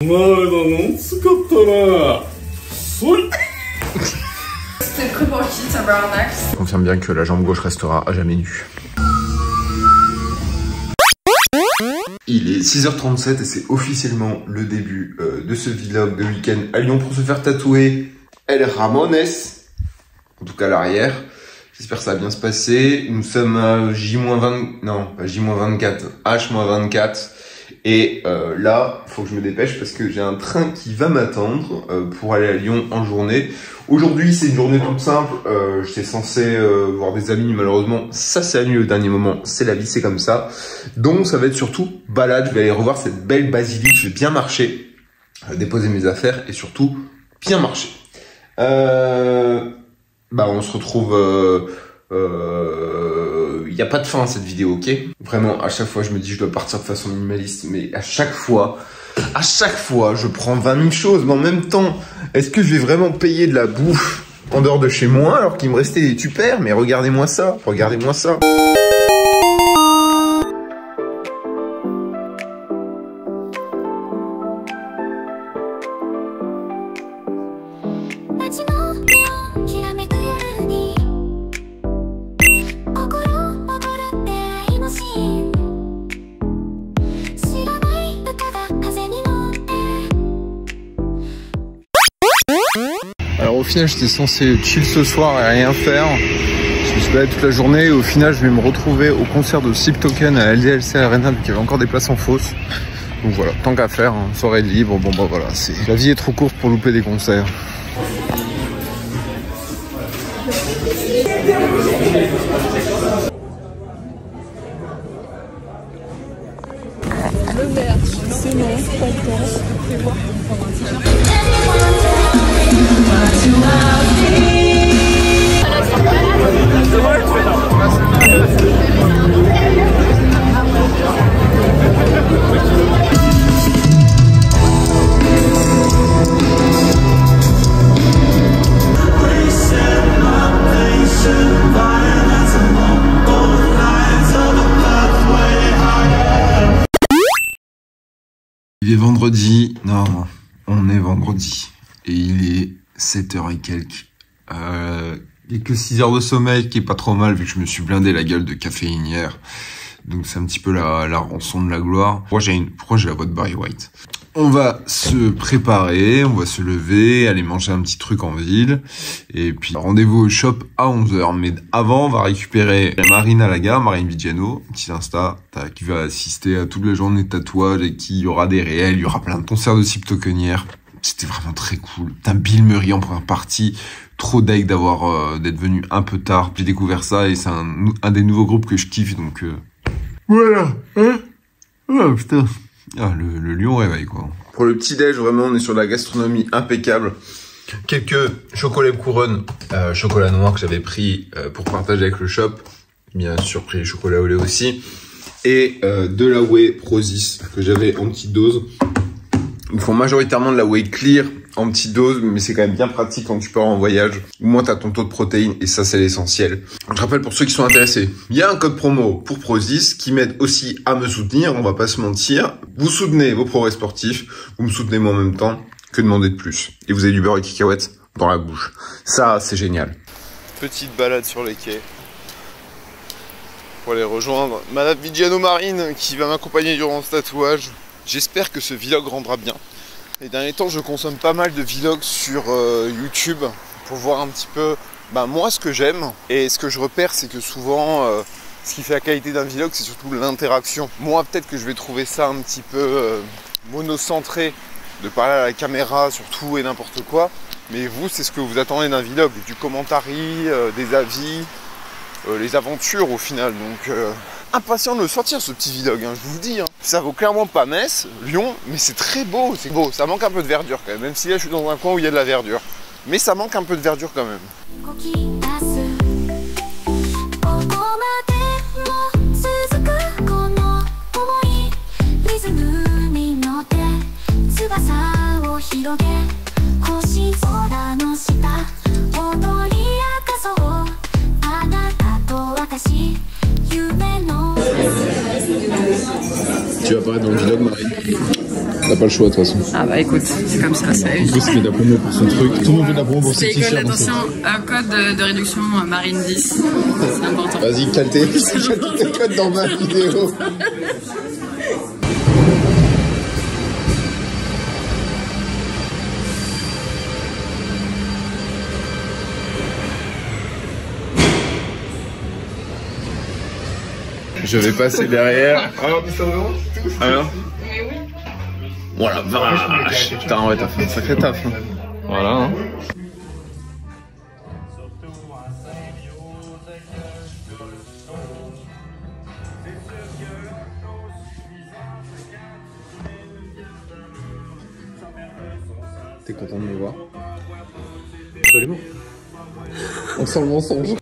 Je confirme bien que la jambe gauche restera à jamais nue. Il est 6h37 et c'est officiellement le début de ce vlog de week-end à Lyon pour se faire tatouer El Ramones. En tout cas à l'arrière. J'espère que ça va bien se passer. Nous sommes à J-20... Non, pas J-24, H-24. Et là, faut que je me dépêche parce que j'ai un train qui va m'attendre pour aller à Lyon en journée. Aujourd'hui, c'est une journée toute simple. J'étais censé voir des amis, malheureusement, ça s'est annulé au dernier moment. C'est la vie, c'est comme ça. Donc, ça va être surtout balade. Je vais aller revoir cette belle basilique. Je vais bien marcher, déposer mes affaires et surtout bien marcher. On se retrouve... y a pas de fin à cette vidéo, ok? Vraiment, à chaque fois, je me dis je dois partir de façon minimaliste, mais à chaque fois, je prends 20 000 choses, mais en même temps, est-ce que je vais vraiment payer de la bouffe en dehors de chez moi alors qu'il me restait des tupperwares? Mais regardez-moi ça, regardez-moi ça. Alors au final j'étais censé chill ce soir et rien faire. Je me suis baladé toute la journée et au final je vais me retrouver au concert de Sleep Token à LDLC Arena vu qu'il y avait encore des places en fausse. Donc voilà, tant qu'à faire, hein, soirée libre, bon bah voilà, la vie est trop courte pour louper des concerts. Le vert, c'est non, pas le temps. Fais voir pour prendre un t-shirt. Il est vendredi, non, on est vendredi, et il est 7h et quelques. Il y a que 6 heures de sommeil, qui est pas trop mal, vu que je me suis blindé la gueule de caféine hier. Donc c'est un petit peu la rançon de la gloire. Pourquoi j'ai la voix de Barry White? On va se préparer, on va se lever, aller manger un petit truc en ville. Et puis rendez-vous au shop à 11h. Mais avant, on va récupérer Marine Alaga, Marine Vigiano, petit Insta, qui va assister à toute la journée de tatouage et qui y aura des réels, il y aura plein de concerts de Sleep Token hier. C'était vraiment très cool. T'as Bill Murray en première partie. Trop deg d'être venu un peu tard. J'ai découvert ça et c'est un des nouveaux groupes que je kiffe, donc voilà. Hein? Oh putain. Ah, le lion réveille, quoi. Pour le petit-déj, vraiment, on est sur la gastronomie impeccable. Quelques chocolats couronne, chocolat noir que j'avais pris pour partager avec le shop. Bien sûr, pris les chocolats au lait aussi. Et de la whey Prozis que j'avais en petite dose. Ils font majoritairement de la whey clear en petite dose, mais c'est quand même bien pratique quand tu pars en voyage. Au moins, tu as ton taux de protéines et ça, c'est l'essentiel. Je rappelle pour ceux qui sont intéressés, il y a un code promo pour Prozis qui m'aide aussi à me soutenir, on va pas se mentir. Vous soutenez vos progrès sportifs, vous me soutenez moi en même temps, que demander de plus. Et vous avez du beurre et cacahuètes dans la bouche. Ça, c'est génial. Petite balade sur les quais pour aller rejoindre Madame Vigiano Marine qui va m'accompagner durant ce tatouage. J'espère que ce vlog rendra bien. Les derniers temps, je consomme pas mal de vlogs sur YouTube pour voir un petit peu moi ce que j'aime. Et ce que je repère, c'est que souvent, ce qui fait la qualité d'un vlog, c'est surtout l'interaction. Moi, peut-être que je vais trouver ça un petit peu monocentré, de parler à la caméra sur tout et n'importe quoi. Mais vous, c'est ce que vous attendez d'un vlog, du commentary, des avis, les aventures au final. Donc impatient de le sortir ce petit vlog, hein, je vous dis. Hein. Ça vaut clairement pas Metz, Lyon, mais c'est très beau, c'est beau. Ça manque un peu de verdure quand même, même si là je suis dans un coin où il y a de la verdure. Mais ça manque un peu de verdure quand même. Tu vas apparaître dans le vlog, Marie. T'as pas le choix de toute façon. Ah bah écoute, c'est comme ça, c'est la vie. Du coup, c'est de la promo pour son truc. Tout le monde veut de la promo pour ses C'est t-shirts. attention, un code de réduction Marine 10. C'est important. Vas-y, cale tes codes dans ma vidéo. Je vais passer derrière. Alors voilà, vache. Putain, ouais, t'as fait un sacré taf. Hein. Voilà. Hein. T'es content de me voir? Absolument. On sent le mensonge.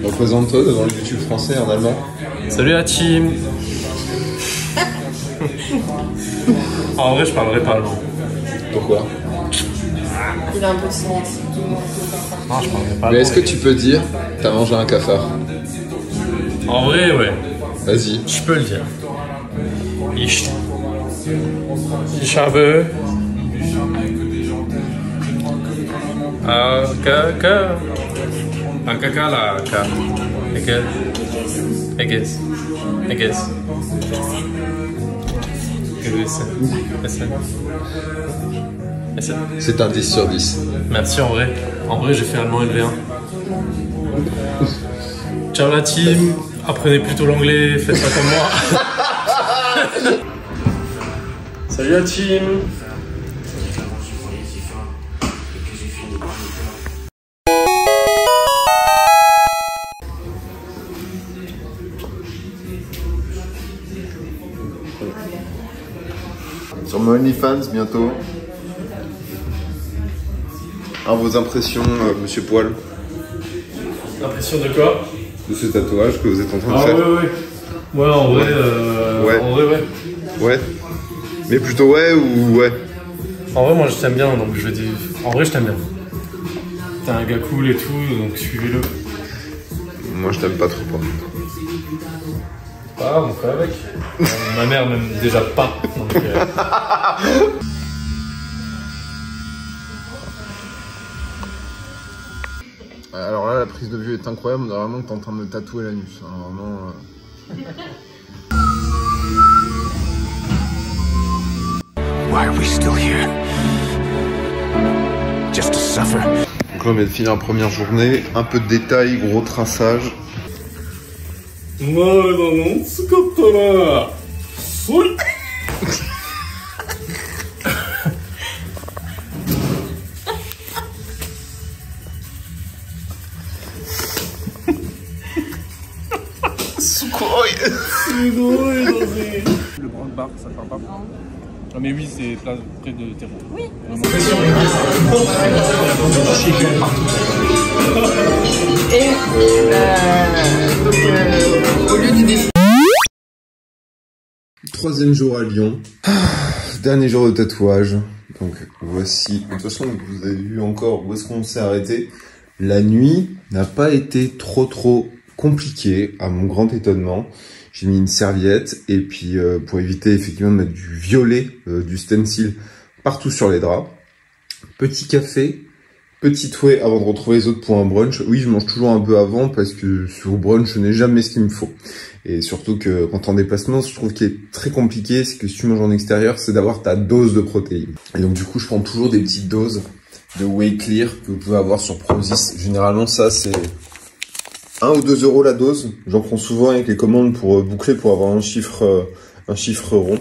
Représente-toi devant le YouTube français en allemand. Salut la team. En vrai, je parlerai pas allemand. Pourquoi? Il a un peu de sens. Non, je parlerai pas allemand. Mais est-ce que tu peux dire t'as mangé un cafard? En vrai, ouais. Vas-y. Je peux le dire. Ich habe un caca là, I guess. C'est un 10 sur 10. Merci en vrai. En vrai, j'ai fait allemand LV1. Ciao la team. Apprenez plutôt l'anglais, faites pas comme moi. Salut la team. Sur mon OnlyFans bientôt. Vos impressions, monsieur Poil, Impression de quoi? de ce tatouage que vous êtes en train de Ah faire. Ouais, en vrai, Ouais. en vrai, ouais. Ouais. Mais plutôt ouais ou ouais? En vrai, moi je t'aime bien, donc je vais dire. En vrai, je t'aime bien. T'es un gars cool et tout, donc suivez-le. Moi je t'aime pas trop. Pas. Pas grave, on fait avec. Ma mère m'aime déjà pas, donc. Alors là, la prise de vue est incroyable. On a vraiment que t'es en train de me tatouer l'anus. Hein, vraiment. Why are we still here? Just to suffer. Donc là, on vient de finir la première journée. Un peu de détails, gros traçage. Le grand bar, ça te parle pas? Ah mais oui, c'est près de terreau. Oui. Et au lieu du dessin. Troisième jour à Lyon. Dernier jour de tatouage. Donc voici. De toute façon, vous avez vu encore où est-ce qu'on s'est arrêté. La nuit n'a pas été trop compliquée, à mon grand étonnement. J'ai mis une serviette et puis pour éviter effectivement de mettre du violet, du stencil partout sur les draps. Petit café, petit fouet avant de retrouver les autres pour un brunch. Oui, je mange toujours un peu avant parce que sur le brunch, je n'ai jamais ce qu'il me faut. Et surtout que quand t'es en déplacement, je trouve qu'il est très compliqué, c'est que si tu manges en extérieur, c'est d'avoir ta dose de protéines. Et donc du coup, je prends toujours des petites doses de Whey Clear que vous pouvez avoir sur Prozis. Généralement, ça c'est 1 ou 2 euros la dose. J'en prends souvent avec les commandes pour boucler, pour avoir un chiffre rond.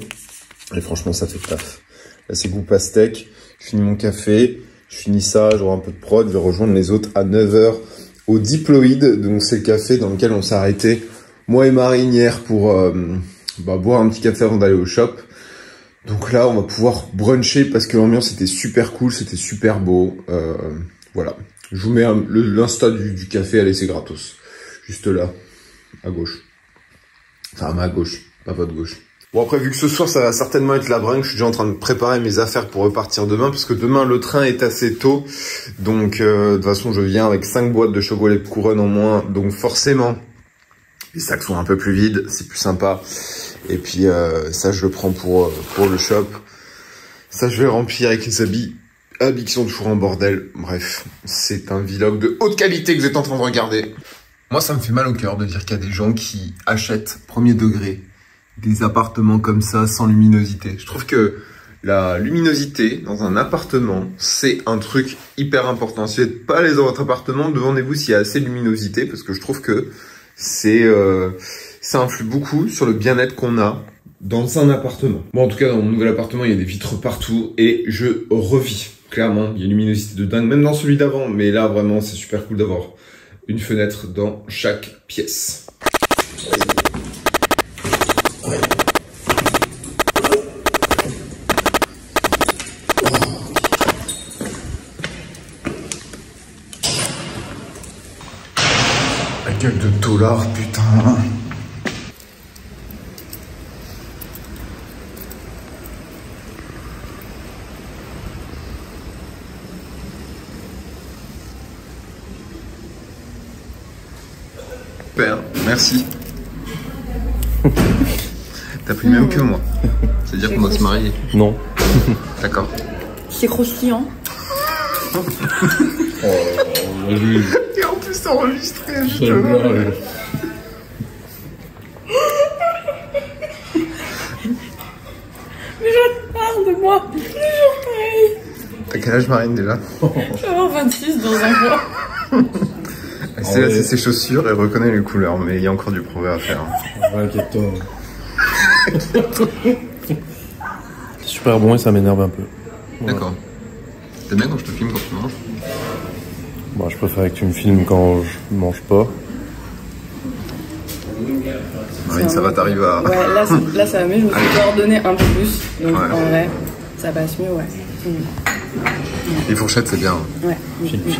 Et franchement, ça fait le taf. Là, c'est goût pastèque. Je finis mon café. Je finis ça, j'aurai un peu de prod. Je vais rejoindre les autres à 9h au Diploïde, donc c'est le café dans lequel on s'est arrêté, moi et Marine, hier pour boire un petit café avant d'aller au shop. Donc là, on va pouvoir bruncher parce que l'ambiance était super cool, c'était super beau. Voilà, je vous mets l'insta du café, allez, c'est gratos. Juste là, à gauche. Enfin, à ma gauche, pas votre gauche. Bon, après, vu que ce soir, ça va certainement être la bringue, je suis déjà en train de préparer mes affaires pour repartir demain, parce que demain, le train est assez tôt. Donc, de toute façon, je viens avec 5 boîtes de chocolat de couronne en moins. Donc, forcément, les sacs sont un peu plus vides, c'est plus sympa. Et puis, ça, je le prends pour le shop. Ça, je vais remplir avec les habits qui sont toujours en bordel. Bref, c'est un vlog de haute qualité que vous êtes en train de regarder. Moi, ça me fait mal au cœur de dire qu'il y a des gens qui achètent premier degré des appartements comme ça, sans luminosité. Je trouve que la luminosité dans un appartement, c'est un truc hyper important. Si vous n'êtes pas à l'aise dans votre appartement, demandez-vous s'il y a assez de luminosité, parce que je trouve que ça influe beaucoup sur le bien-être qu'on a dans un appartement. Bon, en tout cas, dans mon nouvel appartement, il y a des vitres partout et je revis. Clairement, il y a une luminosité de dingue, même dans celui d'avant. Mais là, vraiment, c'est super cool d'avoir une fenêtre dans chaque pièce. La gueule de tolard, putain. Super, merci. T'as pris même que moi. C'est-à-dire qu'on doit se marier? Non. D'accord. C'est croustillant. Et en plus c'est enregistré, justement. Mais je parle de moi. Toujours pareil. T'as quel âge, Marine, déjà? Je vais avoir 26 dans un mois. C'est là, c'est ses chaussures, elle reconnaît les couleurs, mais il y a encore du progrès à faire. Inquiète-toi. C'est super bon et ça m'énerve un peu. Voilà. D'accord. T'aimes bien quand je te filme quand tu manges? Bon, je préfère que tu me filmes quand je mange pas. Marine, ça va t'arriver à... Ouais, là ça va mieux, je me suis coordonnée un peu plus. Donc Ouais. en vrai, ça passe mieux, ouais. Les fourchettes, c'est bien. Ouais. Film. Il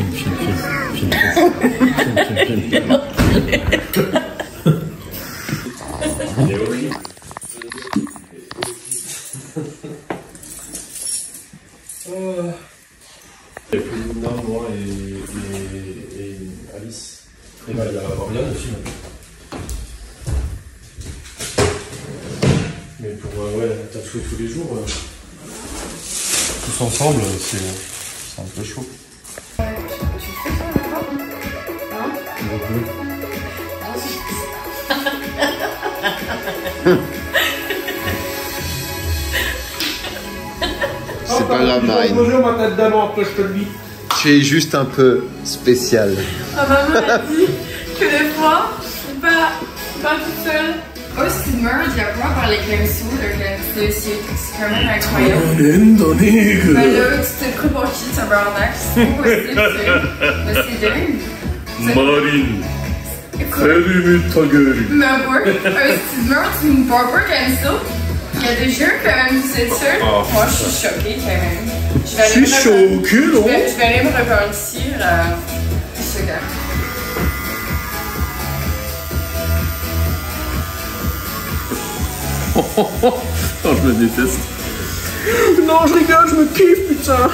y a plus Linda, moi et Alice. Et bah, il y a Oriane aussi. Mais pour tatouer tous les jours, tous ensemble, c'est un peu chaud. C'est pas grave, Marine. Bonjour ma tête d'amant, que je te le dis. Tu es juste un peu spécial. Ma maman m'a dit que des fois, je suis pas toute seule. Austin Murray, il y a quoi par les Glensoul, c'est quand même incroyable. Mais là, tu t'es pris pour qui, tabarnak? C'est pas possible, tu sais. Mais c'est dingue. Marine, fais-lui ta gueule. Mais ouais, Austin Murray, tu me parles pas comme ça. Il y a des jeux quand même, c'est sûr. Moi, je suis choquée quand même. Je suis choquée, non? Je vais aller me repentir ce gars. Oh, je me déteste. Non, je rigole, je me kiffe, putain.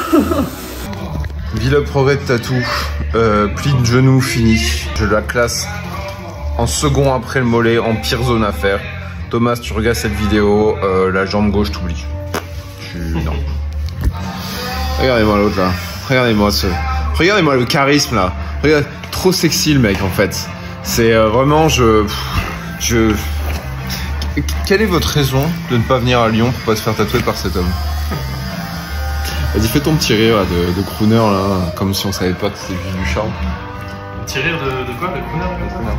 Vlog progrès de tatou, pli de genou fini. Je la classe en second après le mollet, en pire zone à faire. Thomas, tu regardes cette vidéo, la jambe gauche t'oublie. Non. Regardez-moi l'autre là. Regardez-moi le charisme là. Regarde, trop sexy le mec en fait. C'est vraiment Quelle est votre raison de ne pas venir à Lyon pour pas se faire tatouer par cet homme? Vas-y, fais ton petit rire là, de crooner là, comme si on savait pas que c'était juste du charme. Petit rire de quoi? De crooner comme ça?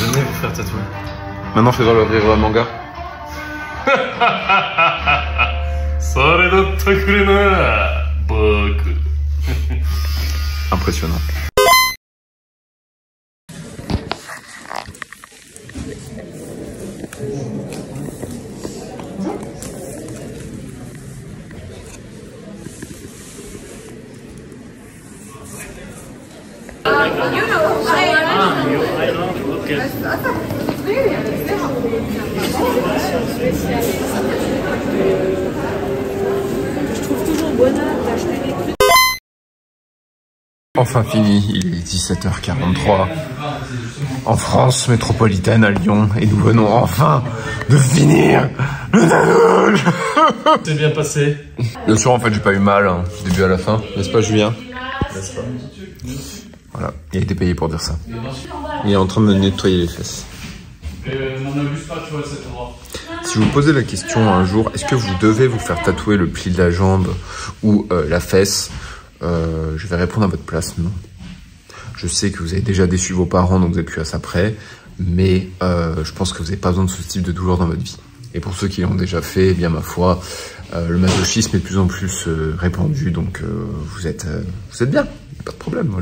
Venez vous faire tatouer. Maintenant, fais voir le rire manga. Ça aurait d'autres crooner. Beaucoup. impressionnant. Je trouve toujours bonheur d'acheter des trucs. Enfin fini, il est 17h43 en France métropolitaine à Lyon et nous venons enfin de finir le tatouage. C'est bien passé. Bien sûr, en fait, j'ai pas eu mal hein, du début à la fin, n'est-ce pas Julien? N'est-ce pas? Voilà, il a été payé pour dire ça. Il est en train de me nettoyer les fesses. N'en abuse pas, tu vois, cet endroit. Si vous posez la question un jour, est-ce que vous devez vous faire tatouer le pli de la jambe ou la fesse, je vais répondre à votre place, non. Je sais que vous avez déjà déçu vos parents, donc vous êtes plus à ça près, mais je pense que vous n'avez pas besoin de ce type de douleur dans votre vie. Et pour ceux qui l'ont déjà fait, eh bien ma foi, le masochisme est de plus en plus répandu, donc vous êtes bien, pas de problème, moi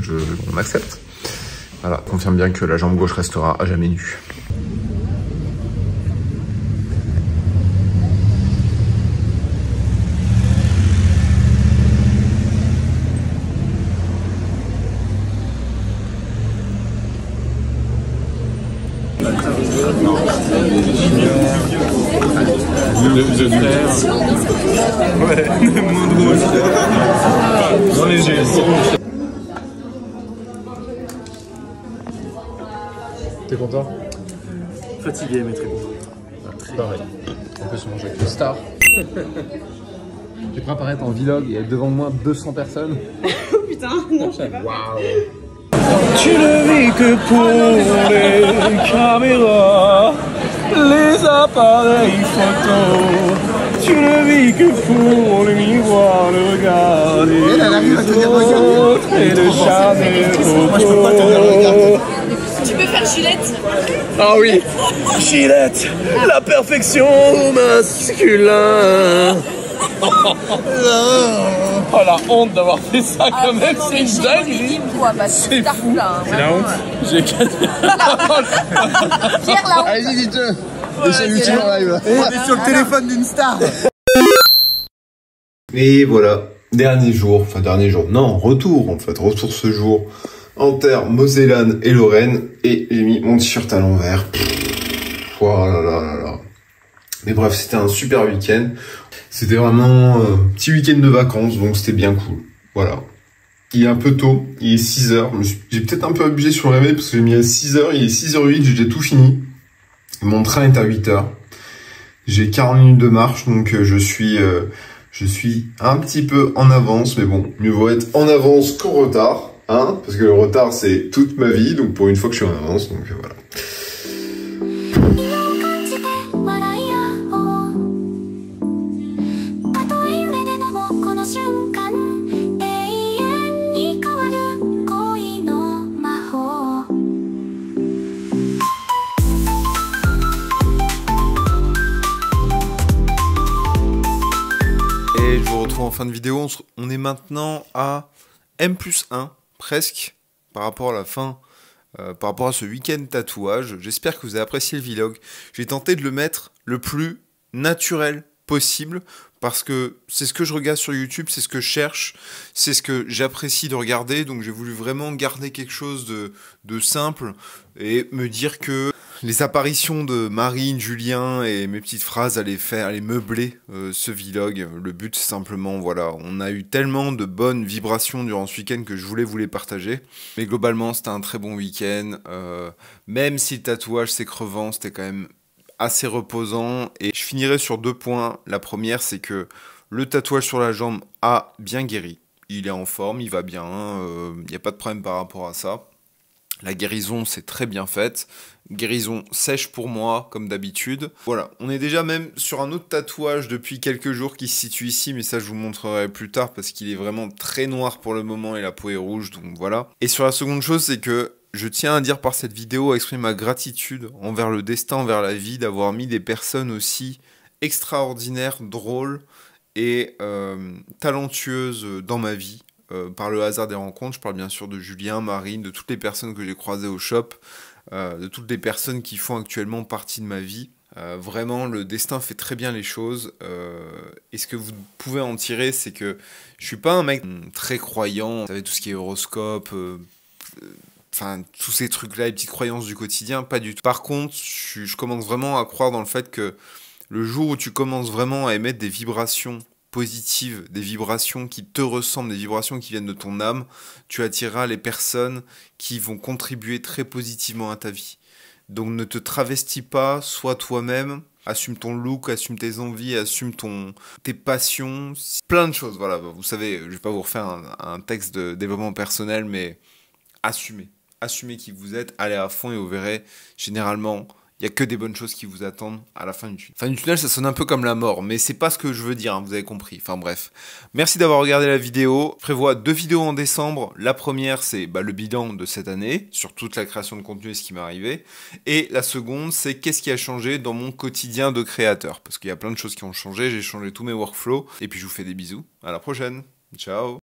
on accepte. Voilà, confirme bien que la jambe gauche restera à jamais nue. Dans les yeux. T'es content? Fatigué, mais très content. Pareil. En plus, on mange avec le star. J'ai préparé en vlog et être devant moi 200 personnes. Oh putain, non, je sais pas. Waouh. Tu ne vis que pour les caméras, les appareils photo. Tu ne vis que pour le miroir, le regard des autres et le charme des photos. Tu peux faire Gillette? Ah oui, Gillette, la perfection masculin. Oh la honte d'avoir fait ça quand même, c'est une dinguerie. C'est fou là. C'est la honte. J'ai Pierre la honte. Allez-y, dites-le. Laissez YouTube en live. On est sur le téléphone d'une star. Et voilà, dernier jour, non, retour en fait, retour ce jour en terre Mosellane et Lorraine, et j'ai mis mon t-shirt à l'envers. Oh là là là là. Mais bref, c'était un super week-end. C'était vraiment un petit week-end de vacances, donc c'était bien cool. Voilà. Il est un peu tôt, il est 6h. J'ai peut-être un peu abusé sur le réveil parce que j'ai mis à 6h, il est 6h08, j'ai déjà tout fini. Mon train est à 8h. J'ai 40 minutes de marche, donc je suis un petit peu en avance, mais bon, mieux vaut être en avance qu'en retard, hein, parce que le retard c'est toute ma vie, donc pour une fois que je suis en avance, donc voilà. Et je vous retrouve en fin de vidéo, on est maintenant à M+1, presque, par rapport à la fin, par rapport à ce week-end tatouage. J'espère que vous avez apprécié le vlog. J'ai tenté de le mettre le plus naturel possible, parce que c'est ce que je regarde sur YouTube, c'est ce que je cherche, c'est ce que j'apprécie de regarder, donc j'ai voulu vraiment garder quelque chose de simple, et me dire que les apparitions de Marine, Julien et mes petites phrases allaient meubler ce vlog. Le but c'est simplement, voilà, on a eu tellement de bonnes vibrations durant ce week-end que je voulais vous les partager. Mais globalement c'était un très bon week-end, même si le tatouage c'est crevant, c'était quand même assez reposant. Et je finirai sur 2 points. La première c'est que le tatouage sur la jambe a bien guéri. Il est en forme, il va bien, il n'y a pas de problème par rapport à ça. La guérison s'est très bien faite, guérison sèche pour moi, comme d'habitude. Voilà, on est déjà même sur un autre tatouage depuis quelques jours qui se situe ici, mais ça je vous montrerai plus tard parce qu'il est vraiment très noir pour le moment et la peau est rouge, donc voilà. Et sur la seconde chose, c'est que je tiens à dire par cette vidéo, à exprimer ma gratitude envers le destin, envers la vie, d'avoir mis des personnes aussi extraordinaires, drôles et talentueuses dans ma vie. par le hasard des rencontres. Je parle bien sûr de Julien, Marine, de toutes les personnes que j'ai croisées au shop, de toutes les personnes qui font actuellement partie de ma vie. Vraiment, le destin fait très bien les choses. Et ce que vous pouvez en tirer, c'est que je suis pas un mec très croyant. Vous savez, tout ce qui est horoscope, enfin, tous ces trucs-là, les petites croyances du quotidien, pas du tout. Par contre, je commence vraiment à croire dans le fait que le jour où tu commences vraiment à émettre des vibrations positives, des vibrations qui te ressemblent, des vibrations qui viennent de ton âme, tu attireras les personnes qui vont contribuer très positivement à ta vie. Donc ne te travestis pas, sois toi-même, assume ton look, assume tes envies, assume tes passions, plein de choses. Voilà, vous savez, je vais pas vous refaire un texte de développement personnel, mais assumez. Assumez qui vous êtes, allez à fond et vous verrez, généralement, il n'y a que des bonnes choses qui vous attendent à la fin du tunnel. Fin du tunnel, ça sonne un peu comme la mort, mais c'est pas ce que je veux dire, hein, vous avez compris. Enfin bref. Merci d'avoir regardé la vidéo. Je prévois 2 vidéos en décembre. La première, c'est le bilan de cette année, sur toute la création de contenu et ce qui m'est arrivé. Et la seconde, c'est qu'est-ce qui a changé dans mon quotidien de créateur. Parce qu'il y a plein de choses qui ont changé, j'ai changé tous mes workflows. Et puis je vous fais des bisous. À la prochaine. Ciao.